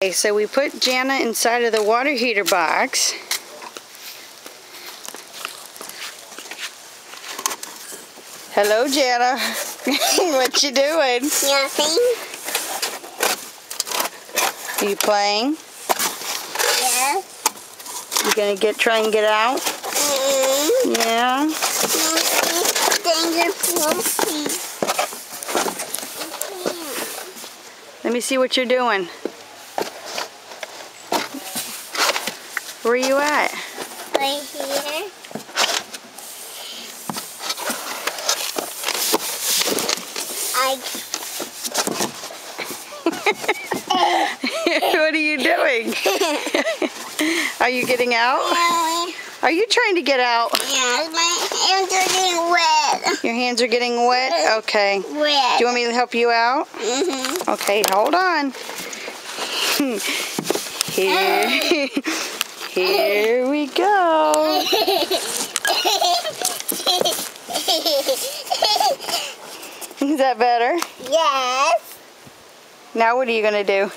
Okay, so we put Jana inside of the water heater box. Hello, Jana. What you doing? Nothing. Are you playing? Yes. You gonna try and get out? Mm-hmm. Yeah. Let me see what you're doing. Where are you at? Right here. What are you doing? Are you getting out? Yeah. Are you trying to get out? Yeah, my hands are getting wet. Your hands are getting wet? Okay. Wet. Do you want me to help you out? Mm-hmm. Okay, hold on. Here we go. Is that better? Yes. Now what are you going to do?